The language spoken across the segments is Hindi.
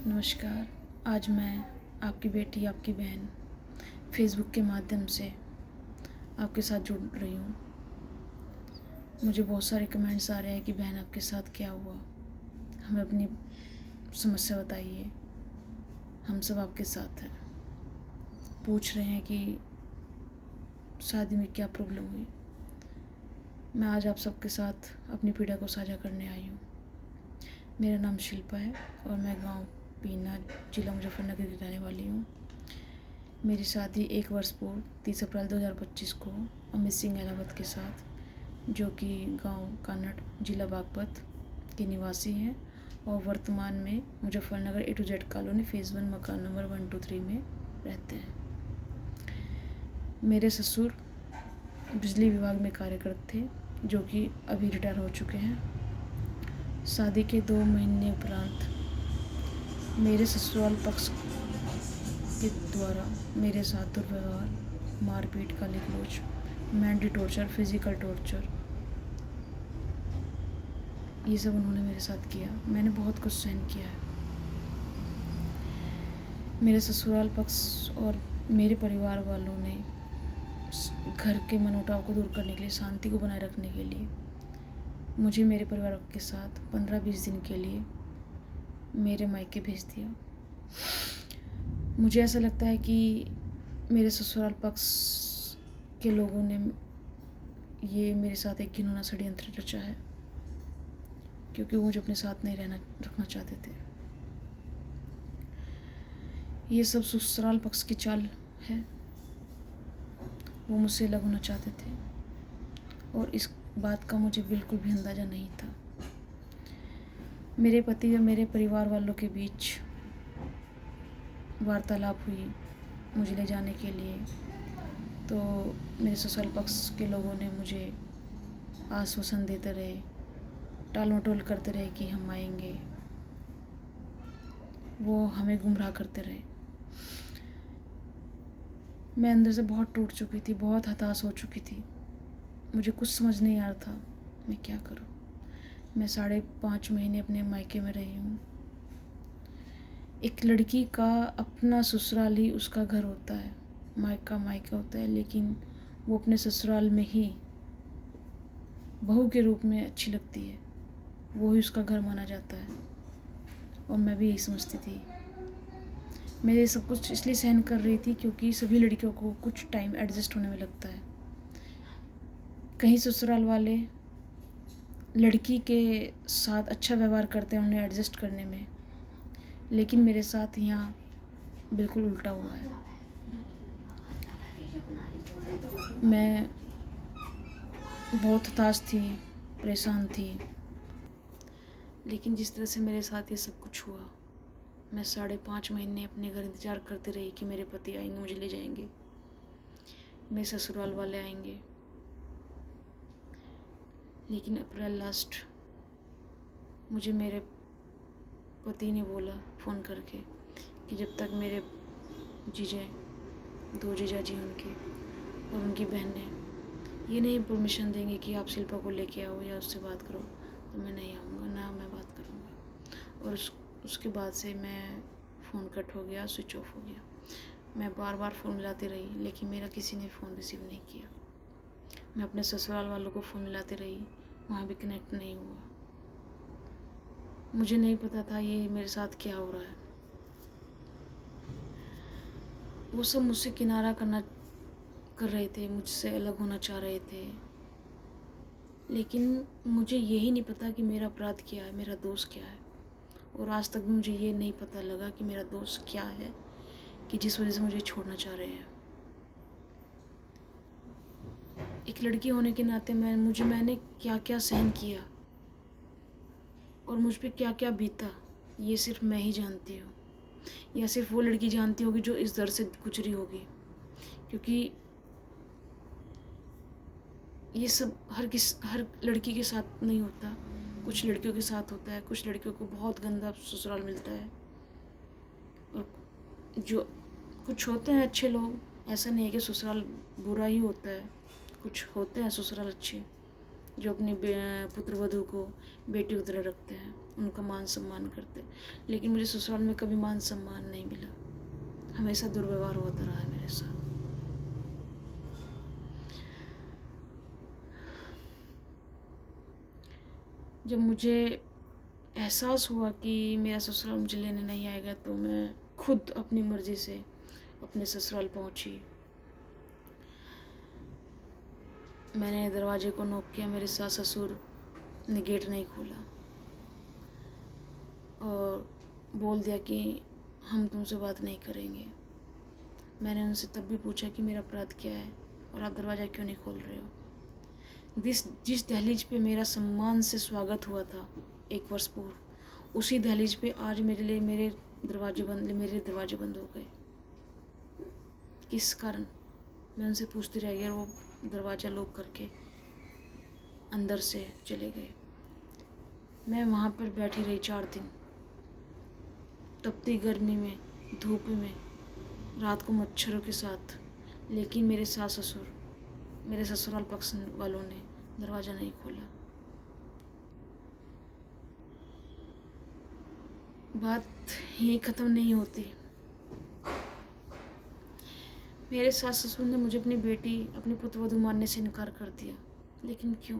नमस्कार। आज मैं आपकी बेटी, आपकी बहन फेसबुक के माध्यम से आपके साथ जुड़ रही हूँ। मुझे बहुत सारे कमेंट्स आ रहे हैं कि बहन आपके साथ क्या हुआ, हमें अपनी समस्या बताइए, हम सब आपके साथ हैं। पूछ रहे हैं कि शादी में क्या प्रॉब्लम हुई। मैं आज आप सबके साथ अपनी पीड़ा को साझा करने आई हूँ। मेरा नाम शिल्पा है और मैं गांव पीना, जिला मुजफ्फरनगर की रहने वाली हूँ। मेरी शादी 1 वर्ष पूर्व 30 अप्रैल 2025 को अमित सिंह अहलावत के साथ, जो कि गांव कानड़, जिला बागपत के निवासी हैं और वर्तमान में Muzaffarnagar A to Z colony phase 1 मकान नंबर 123 में रहते हैं। मेरे ससुर बिजली विभाग में कार्यरत थे, जो कि अभी रिटायर हो चुके हैं। शादी के 2 महीने उपरांत मेरे ससुराल पक्ष के द्वारा मेरे साथ दुर्व्यवहार, मारपीट, गाली गलौज, मेंटली टॉर्चर, फिजिकल टॉर्चर, ये सब उन्होंने मेरे साथ किया। मैंने बहुत कुछ सहन किया है। मेरे ससुराल पक्ष और मेरे परिवार वालों ने घर के मनमुटाव को दूर करने के लिए, शांति को बनाए रखने के लिए मुझे मेरे परिवार के साथ 15-20 दिन के लिए मेरे मायके भेज दिया। मुझे ऐसा लगता है कि मेरे ससुराल पक्ष के लोगों ने ये मेरे साथ एक घिनौना षड्यंत्र रचा है, क्योंकि वो मुझे अपने साथ नहीं रखना चाहते थे। ये सब ससुराल पक्ष की चाल है। वो मुझसे अलग होना चाहते थे और इस बात का मुझे बिल्कुल भी अंदाज़ा नहीं था। मेरे पति और मेरे परिवार वालों के बीच वार्तालाप हुई मुझे ले जाने के लिए, तो मेरे ससुराल पक्ष के लोगों ने मुझे आश्वासन देते रहे, टाल मटोल करते रहे कि हम आएंगे। वो हमें गुमराह करते रहे। मैं अंदर से बहुत टूट चुकी थी, बहुत हताश हो चुकी थी। मुझे कुछ समझ नहीं आ रहा था मैं क्या करूं। मैं 5.5 महीने अपने मायके में रही हूँ। एक लड़की का अपना ससुराल ही उसका घर होता है, मायका होता है, लेकिन वो अपने ससुराल में ही बहू के रूप में अच्छी लगती है। वो ही उसका घर माना जाता है और मैं भी यही समझती थी। मैं ये सब कुछ इसलिए सहन कर रही थी क्योंकि सभी लड़कियों को कुछ टाइम एडजस्ट होने में लगता है। कहीं ससुराल वाले लड़की के साथ अच्छा व्यवहार करते हैं उन्हें एडजस्ट करने में, लेकिन मेरे साथ यहाँ बिल्कुल उल्टा हुआ है। मैं बहुत हताश थी, परेशान थी, लेकिन जिस तरह से मेरे साथ ये सब कुछ हुआ, मैं 5.5 महीने अपने घर इंतज़ार करती रही कि मेरे पति आएंगे, मुझे ले जाएंगे, मेरे ससुराल वाले आएंगे। लेकिन अप्रैल लास्ट मुझे मेरे पति ने बोला फ़ोन करके कि जब तक मेरे जीजे, 2 जीजा जी उनके और उनकी बहनें ये नहीं परमिशन देंगे कि आप शिल्पा को लेके आओ या उससे बात करो, तो मैं नहीं आऊँगा, ना मैं बात करूँगा। और उसके बाद से मैं फ़ोन कट हो गया, स्विच ऑफ हो गया। मैं बार बार फ़ोन मिलाती रही, लेकिन मेरा किसी ने फ़ोन रिसीव नहीं किया। मैं अपने ससुराल वालों को फ़ोन मिलाती रही, वहाँ भी कनेक्ट नहीं हुआ। मुझे नहीं पता था ये मेरे साथ क्या हो रहा है। वो सब मुझसे किनारा कर रहे थे, मुझसे अलग होना चाह रहे थे, लेकिन मुझे यही नहीं पता कि मेरा अपराध क्या है, मेरा दोष क्या है। और आज तक भी मुझे ये नहीं पता लगा कि मेरा दोष क्या है कि जिस वजह से मुझे छोड़ना चाह रहे हैं। एक लड़की होने के नाते मैंने क्या क्या सहन किया और मुझ पे क्या क्या बीता, ये सिर्फ मैं ही जानती हूँ, या सिर्फ वो लड़की जानती होगी जो इस दर से गुजरी होगी। क्योंकि ये सब हर लड़की के साथ नहीं होता, कुछ लड़कियों के साथ होता है। कुछ लड़कियों को बहुत गंदा ससुराल मिलता है और जो कुछ होते हैं अच्छे लोग, ऐसा नहीं है कि ससुराल बुरा ही होता है। कुछ होते हैं ससुराल अच्छे जो अपनी पुत्र वधू को बेटी की तरह रखते हैं। उनका मान सम्मान करते। लेकिन मुझे ससुराल में कभी मान सम्मान नहीं मिला, हमेशा दुर्व्यवहार होता रहा है मेरे साथ। जब मुझे एहसास हुआ कि मेरा ससुराल मुझे लेने नहीं आएगा, तो मैं खुद अपनी मर्ज़ी से अपने ससुराल पहुंची। मैंने दरवाजे को नॉक किया, मेरे सास ससुर ने गेट नहीं खोला और बोल दिया कि हम तुमसे बात नहीं करेंगे। मैंने उनसे तब भी पूछा कि मेरा अपराध क्या है और आप दरवाज़ा क्यों नहीं खोल रहे हो। जिस दहलीज पे मेरा सम्मान से स्वागत हुआ था 1 वर्ष पूर्व, उसी दहलीज पे आज मेरे दरवाजे बंद हो गए। किस कारण? मैं उनसे पूछती रह गई और वो दरवाज़ा लॉक करके अंदर से चले गए। मैं वहाँ पर बैठी रही 4 दिन, तपती गर्मी में, धूप में, रात को मच्छरों के साथ। लेकिन मेरे सास ससुर, मेरे ससुराल पक्ष वालों ने दरवाज़ा नहीं खोला। बात यहीं ख़त्म नहीं होती। मेरे सास ससुर ने मुझे अपनी पुत्रवधू मानने से इनकार कर दिया। लेकिन क्यों?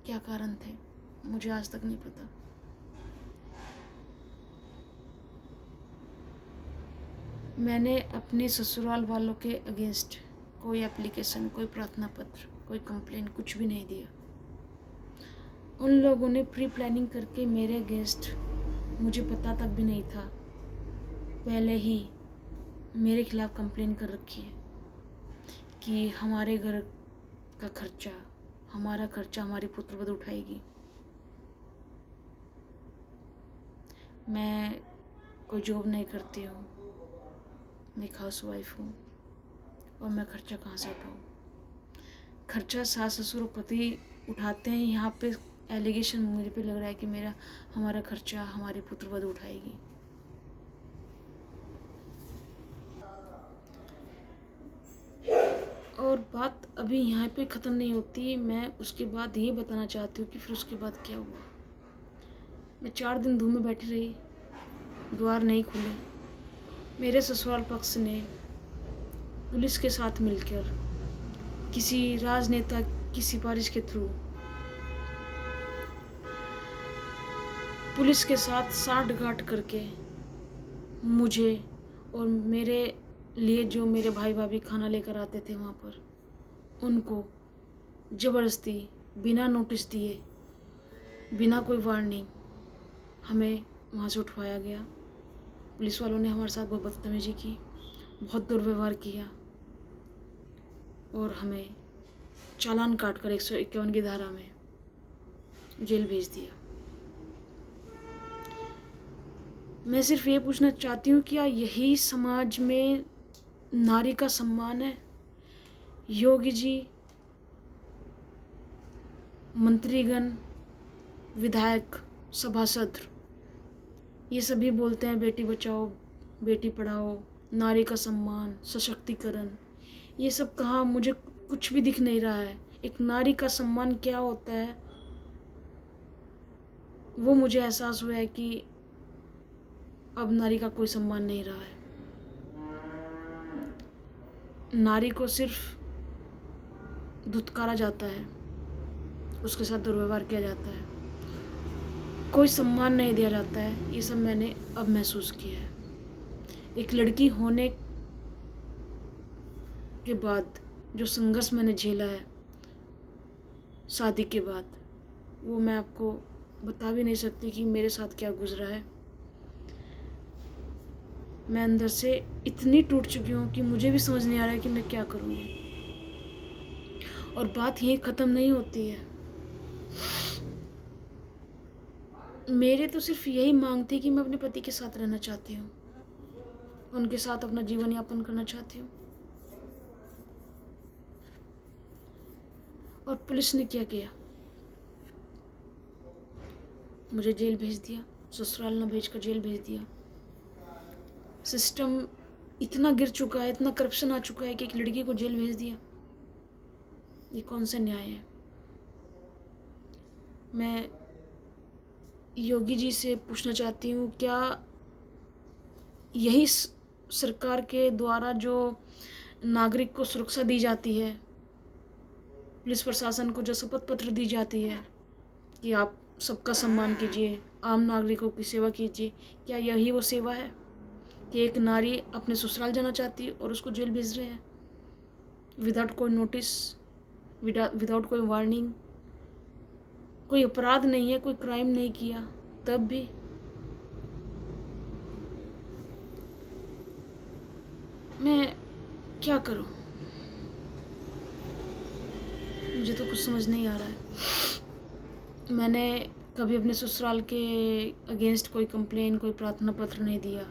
क्या कारण थे? मुझे आज तक नहीं पता। मैंने अपने ससुराल वालों के अगेंस्ट कोई एप्लीकेशन, कोई प्रार्थना पत्र, कोई कंप्लेंट, कुछ भी नहीं दिया। उन लोगों ने प्री प्लानिंग करके मेरे अगेंस्ट, मुझे पता तक भी नहीं था, पहले ही मेरे खिलाफ कंप्लेन कर रखी है कि हमारे घर का खर्चा, हमारा खर्चा हमारी पुत्रवधू उठाएगी। मैं कोई जॉब नहीं करती हूँ, मैं एक हाउसवाइफ हूँ और मैं खर्चा कहाँ से उठाऊँ? खर्चा सास ससुर और पति उठाते हैं। यहाँ पे एलिगेशन मुझे पे लग रहा है कि हमारा खर्चा हमारी पुत्रवधू उठाएगी। और बात अभी यहाँ पे ख़त्म नहीं होती। मैं उसके बाद ये बताना चाहती हूँ कि फिर उसके बाद क्या हुआ। मैं 4 दिन धूप में बैठी रही, द्वार नहीं खुले। मेरे ससुराल पक्ष ने पुलिस के साथ मिलकर, किसी राजनेता की सिफारिश के थ्रू, पुलिस के साथ साठ-गांठ करके मुझे और मेरे लिए जो मेरे भाई भाभी खाना लेकर आते थे वहाँ पर, उनको ज़बरदस्ती बिना नोटिस दिए, बिना कोई वार्निंग हमें वहाँ से उठवाया गया। पुलिस वालों ने हमारे साथ बहुत बदतमीजी की, बहुत दुर्व्यवहार किया और हमें चालान काट कर 151 की धारा में जेल भेज दिया। मैं सिर्फ ये पूछना चाहती हूँ, क्या यही समाज में नारी का सम्मान है? योगी जी, मंत्रीगण, विधायक, सभासद, ये सभी बोलते हैं बेटी बचाओ, बेटी पढ़ाओ, नारी का सम्मान, सशक्तिकरण। ये सब कहाँ? मुझे कुछ भी दिख नहीं रहा है। एक नारी का सम्मान क्या होता है वो मुझे एहसास हुआ है कि अब नारी का कोई सम्मान नहीं रहा है। नारी को सिर्फ धुतकारा जाता है, उसके साथ दुर्व्यवहार किया जाता है, कोई सम्मान नहीं दिया जाता है। ये सब मैंने अब महसूस किया है। एक लड़की होने के बाद जो संघर्ष मैंने झेला है शादी के बाद, वो मैं आपको बता भी नहीं सकती कि मेरे साथ क्या गुजरा है। मैं अंदर से इतनी टूट चुकी हूँ कि मुझे भी समझ नहीं आ रहा है कि मैं क्या करूँगी। और बात यहीं ख़त्म नहीं होती है। मेरे तो सिर्फ यही मांग थी कि मैं अपने पति के साथ रहना चाहती हूँ, उनके साथ अपना जीवन यापन करना चाहती हूँ। और पुलिस ने क्या किया? मुझे जेल भेज दिया, ससुराल न भेजकर जेल भेज दिया। सिस्टम इतना गिर चुका है, इतना करप्शन आ चुका है कि एक लड़की को जेल भेज दिया। ये कौन सा न्याय है? मैं योगी जी से पूछना चाहती हूँ, क्या यही सरकार के द्वारा जो नागरिक को सुरक्षा दी जाती है, पुलिस प्रशासन को जो शपथ पत्र दी जाती है कि आप सबका सम्मान कीजिए, आम नागरिकों की सेवा कीजिए, क्या यही वो सेवा है कि एक नारी अपने ससुराल जाना चाहती है और उसको जेल भेज रहे हैं विदाउट कोई नोटिस, विदाउट कोई वार्निंग? कोई अपराध नहीं है, कोई क्राइम नहीं किया, तब भी मैं क्या करूं? मुझे तो कुछ समझ नहीं आ रहा है। मैंने कभी अपने ससुराल के अगेंस्ट कोई कंप्लेन, कोई प्रार्थना पत्र नहीं दिया,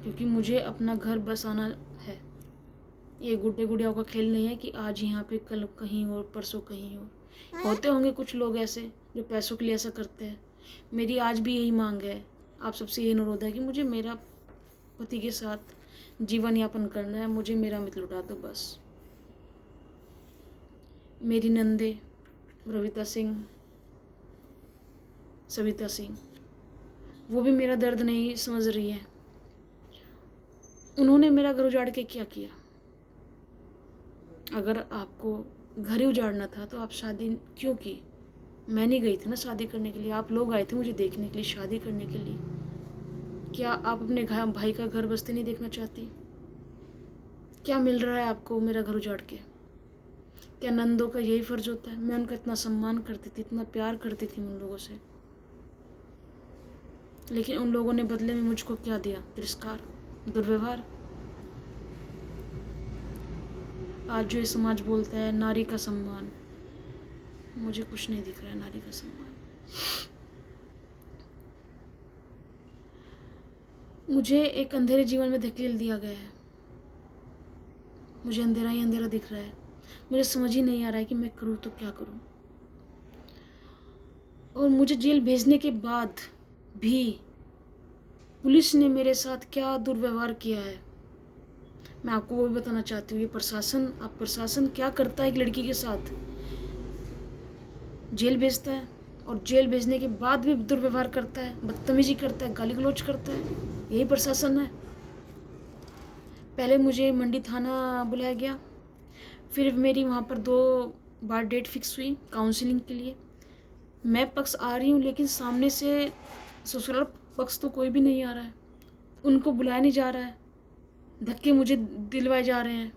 क्योंकि मुझे अपना घर बसाना है। ये गुड्डे गुड़ियाओं का खेल नहीं है कि आज यहाँ पे, कल कहीं और, परसों कहीं और। होते होंगे कुछ लोग ऐसे जो पैसों के लिए ऐसा करते हैं। मेरी आज भी यही मांग है, आप सबसे यही अनुरोध है कि मुझे मेरा पति के साथ जीवन यापन करना है, मुझे मेरा मित्र लौटा दो बस। मेरी नंदे रविता सिंह, सविता सिंह, वो भी मेरा दर्द नहीं समझ रही है। उन्होंने मेरा घर उजाड़ के क्या किया? अगर आपको घर ही उजाड़ना था तो आप शादी क्यों की? मैं नहीं गई थी ना शादी करने के लिए, आप लोग आए थे मुझे देखने के लिए, शादी करने के लिए। क्या आप अपने भाई का घर बसते नहीं देखना चाहती? क्या मिल रहा है आपको मेरा घर उजाड़ के? क्या नंदों का यही फर्ज होता है? मैं उनका इतना सम्मान करती थी, इतना प्यार करती थी उन लोगों से, लेकिन उन लोगों ने बदले में मुझको क्या दिया? तिरस्कार, दुर्व्यवहार। आज जो ये समाज बोलता है नारी का सम्मान, मुझे कुछ नहीं दिख रहा है नारी का सम्मान। मुझे एक अंधेरे जीवन में धकेल दिया गया है। मुझे अंधेरा ही अंधेरा दिख रहा है। मुझे समझ ही नहीं आ रहा है कि मैं करूँ तो क्या करूँ। और मुझे जेल भेजने के बाद भी पुलिस ने मेरे साथ क्या दुर्व्यवहार किया है, मैं आपको वो भी बताना चाहती हूँ। ये प्रशासन क्या करता है एक लड़की के साथ? जेल भेजता है और जेल भेजने के बाद भी दुर्व्यवहार करता है, बदतमीजी करता है, गाली गलौज करता है। यही प्रशासन है। पहले मुझे मंडी थाना बुलाया गया, फिर मेरी वहाँ पर 2 बार डेट फिक्स हुई काउंसलिंग के लिए। मैं पक्ष आ रही हूँ, लेकिन सामने से ससुराल पक्ष तो कोई भी नहीं आ रहा है, उनको बुलाया नहीं जा रहा है, धक्के मुझे दिलवाए जा रहे हैं।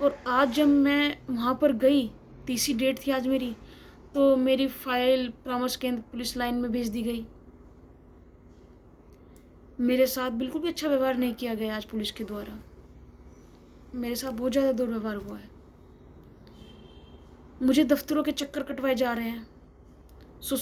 और आज जब मैं वहाँ पर गई, तीसरी डेट थी आज मेरी, तो मेरी फाइल परामर्श केंद्र पुलिस लाइन में भेज दी गई। मेरे साथ बिल्कुल भी अच्छा व्यवहार नहीं किया गया आज पुलिस के द्वारा। मेरे साथ बहुत ज़्यादा दुर्व्यवहार हुआ है। मुझे दफ्तरों के चक्कर कटवाए जा रहे हैं, ससुराल